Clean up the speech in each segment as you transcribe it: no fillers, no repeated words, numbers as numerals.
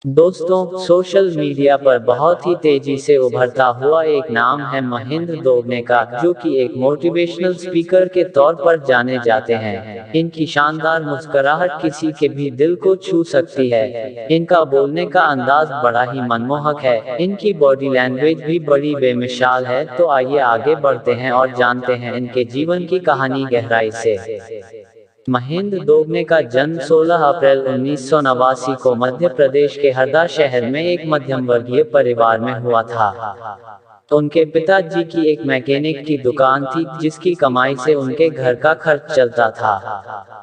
दोस्तों, social media पर बहुत ही तेजी से उभरता हुआ एक नाम है महेंद्र दोगने का, जो कि एक मोटिवेशनल स्पीकर के तौर पर जाने जाते हैं। इनकी शानदार मुस्कुराहट किसी के भी दिल को छू सकती है। इनका बोलने का अंदाज बड़ा ही मनमोहक है। इनकी बॉडी लैंग्वेज भी बड़ी बेमिसाल है। तो आइए आगे बढ़ते हैं और जानते हैं इनके जीवन की कहानी गहराई से। महेंद्र दोगने का जन्म 16 अप्रैल 1989 को मध्य प्रदेश के हरदा शहर में एक मध्यम वर्गीय परिवार में हुआ था। उनके पिताजी की एक मैकेनिक की दुकान थी, जिसकी कमाई से उनके घर का खर्च चलता था।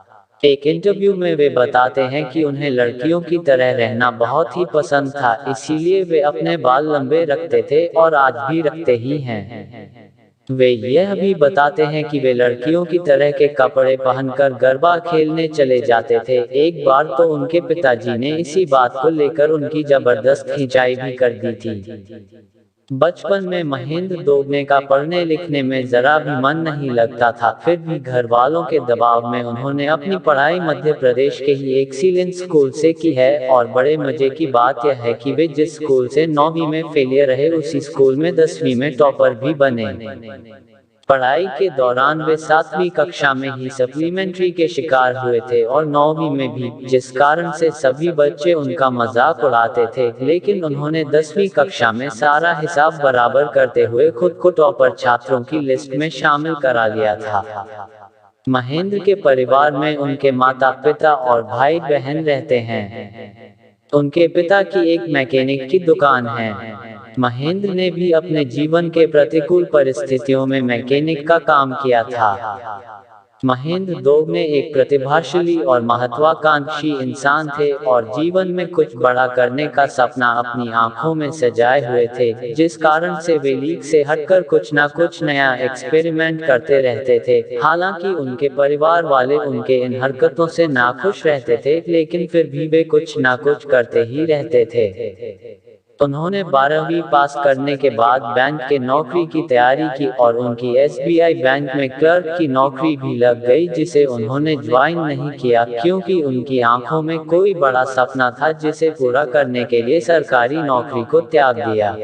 एक इंटरव्यू में वे बताते हैं कि उन्हें लड़कियों की तरह रहना बहुत ही पसंद था, इसीलिए वे अपने बाल लंबे रखते थे और आज भी रखते ही हैं। वे यह भी बताते हैं कि वे लड़कियों की तरह के कपड़े पहनकर गरबा खेलने चले जाते थे। एक बार तो उनके पिताजी ने इसी बात को लेकर उनकी जबरदस्त खिंचाई भी कर दी थी। बचपन में महेंद्र दोगने का पढ़ने लिखने में जरा भी मन नहीं लगता था, फिर भी घर वालों के दबाव में उन्होंने अपनी पढ़ाई मध्य प्रदेश के ही एक्सीलेंस स्कूल से की है। और बड़े मजे की बात यह है कि वे जिस स्कूल से 9वीं में फेलियर रहे, उसी स्कूल में 10वीं में टॉपर भी बने। पढ़ाई के दौरान वे 7वीं कक्षा में ही सप्लीमेंट्री के शिकार हुए थे और 9वीं में भी, जिस कारण से सभी बच्चे उनका मजाक उड़ाते थे। लेकिन उन्होंने 10वीं कक्षा में सारा हिसाब बराबर करते हुए खुद को टॉपर छात्रों की लिस्ट में शामिल करा लिया था। महेंद्र के परिवार में उनके माता पिता और भाई बहन रहते हैं। उनके पिता की एक मैकेनिक की दुकान है। महेंद्र ने भी अपने जीवन के प्रतिकूल परिस्थितियों में मैकेनिक का काम किया था। महेंद्र दोगने एक प्रतिभाशाली और महत्वाकांक्षी इंसान थे और जीवन में कुछ बड़ा करने का सपना अपनी आंखों में सजाए हुए थे, जिस कारण से वे लीक से हटकर कुछ न कुछ नया एक्सपेरिमेंट करते रहते थे। हालांकि उनके परिवार वाले उनके इन हरकतों से नाखुश रहते थे, लेकिन फिर भी वे कुछ न कुछ करते ही रहते थे। उन्होंने 12वीं पास करने के बाद बैंक के नौकरी की तैयारी की और उनकी एसबीआई बैंक में क्लर्क की नौकरी भी लग गई, जिसे उन्होंने ज्वाइन नहीं किया, क्योंकि उनकी आंखों में कोई बड़ा सपना था जिसे पूरा करने के लिए सरकारी नौकरी को त्याग दिया।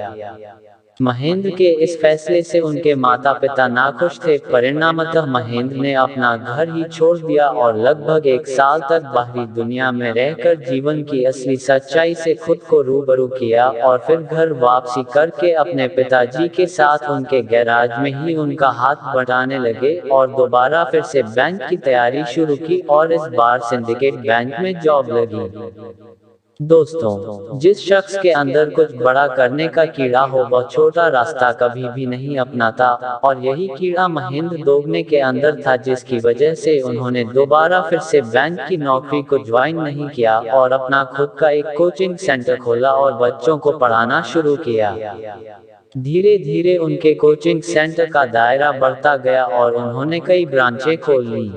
महेंद्र के इस फैसले से उनके माता पिता नाखुश थे। परिणामतः महेंद्र ने अपना घर ही छोड़ दिया और लगभग 1 साल तक बाहरी दुनिया में रहकर जीवन की असली सच्चाई से खुद को रूबरू किया और फिर घर वापसी करके अपने पिताजी के साथ उनके गैराज में ही उनका हाथ बटाने लगे और दोबारा फिर से बैंक की तैयारी शुरू की और इस बार सिंडिकेट बैंक में जॉब लगी। दोस्तों, जिस शख्स के अंदर कुछ बड़ा करने का कीड़ा हो, वह छोटा रास्ता कभी भी नहीं अपनाता, और यही कीड़ा महेंद्र दोगने के अंदर था, जिसकी वजह से उन्होंने दोबारा फिर से बैंक की नौकरी को ज्वाइन नहीं किया और अपना खुद का एक कोचिंग सेंटर खोला और बच्चों को पढ़ाना शुरू किया। धीरे धीरे उनके कोचिंग सेंटर का दायरा बढ़ता गया और उन्होंने कई ब्रांचें खोल ली।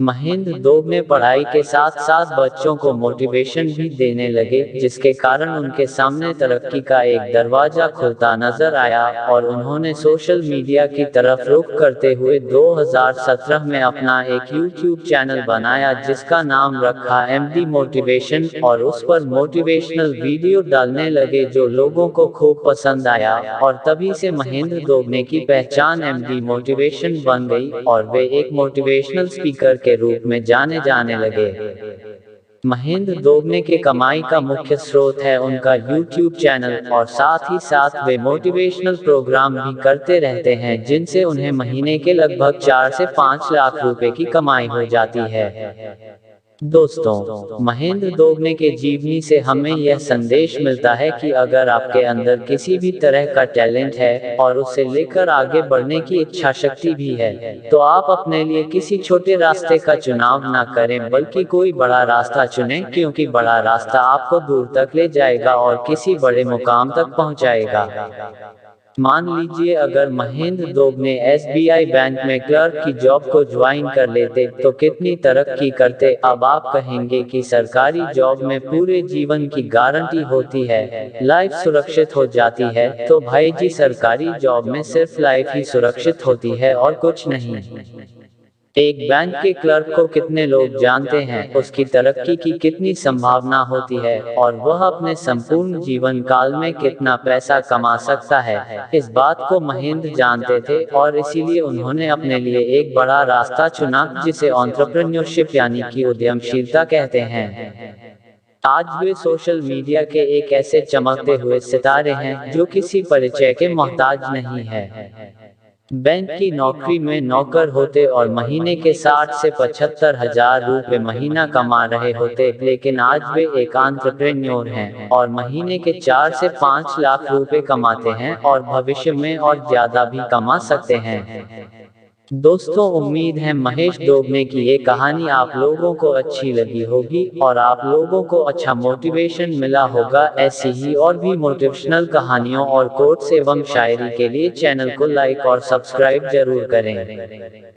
महेंद्र दोगने पढ़ाई के साथ साथ बच्चों को मोटिवेशन भी देने लगे, जिसके कारण उनके सामने तरक्की का एक दरवाजा खुलता नजर आया और उन्होंने सोशल मीडिया की तरफ रुख करते हुए 2017 में अपना एक यूट्यूब चैनल बनाया, जिसका नाम रखा एमडी मोटिवेशन, और उस पर मोटिवेशनल वीडियो डालने लगे जो लोगों को खूब पसंद आया और तभी से महेंद्र दोगने की पहचान एमडी मोटिवेशन बन गई और वे एक मोटिवेशनल स्पीकर के रूप में जाने जाने लगे। महेंद्र दोगने के कमाई का मुख्य स्रोत है उनका यूट्यूब चैनल और साथ ही साथ वे मोटिवेशनल प्रोग्राम भी करते रहते हैं, जिनसे उन्हें महीने के लगभग 4 से 5 लाख रुपए की कमाई हो जाती है। दोस्तों, महेंद्र दोगने के जीवनी से हमें यह संदेश मिलता है कि अगर आपके अंदर किसी भी तरह का टैलेंट है और उसे लेकर आगे बढ़ने की इच्छा शक्ति भी है, तो आप अपने लिए किसी छोटे रास्ते का चुनाव ना करें, बल्कि कोई बड़ा रास्ता चुनें, क्योंकि बड़ा रास्ता आपको दूर तक ले जाएगा और किसी बड़े मुकाम तक पहुंचाएगा। मान लीजिए अगर महेंद्र दोगने एसबीआई बैंक में क्लर्क की जॉब को ज्वाइन कर लेते तो कितनी तरक्की करते। अब आप कहेंगे कि सरकारी जॉब में पूरे जीवन की गारंटी होती है, लाइफ सुरक्षित हो जाती है। तो भाई जी, सरकारी जॉब में सिर्फ लाइफ ही सुरक्षित होती है और कुछ नहीं। एक बैंक के क्लर्क को कितने लोग जानते हैं, उसकी तरक्की की कितनी संभावना होती है और वह अपने संपूर्ण जीवन काल में कितना पैसा कमा सकता है, इस बात को महेंद्र जानते थे और इसीलिए उन्होंने अपने लिए एक बड़ा रास्ता चुना जिसे एंटरप्रेन्योरशिप यानी कि उद्यमशीलता कहते हैं। आज वे सोशल मीडिया के एक ऐसे चमकते हुए सितारे हैं जो किसी परिचय के मोहताज नहीं है। बैंक की नौकरी में नौकर होते और महीने के 60 से 75 हजार रुपए महीना कमा रहे होते, लेकिन आज वे एक एंटरप्रेन्योर हैं और महीने के 4 से 5 लाख रुपए कमाते हैं और भविष्य में और ज्यादा भी कमा सकते हैं। दोस्तों, उम्मीद है महेश डोगने की ये कहानी आप लोगों को अच्छी लगी होगी और आप लोगों को अच्छा मोटिवेशन मिला होगा। ऐसी ही और भी मोटिवेशनल कहानियों और कोट्स एवं शायरी के लिए चैनल को लाइक और सब्सक्राइब जरूर करें।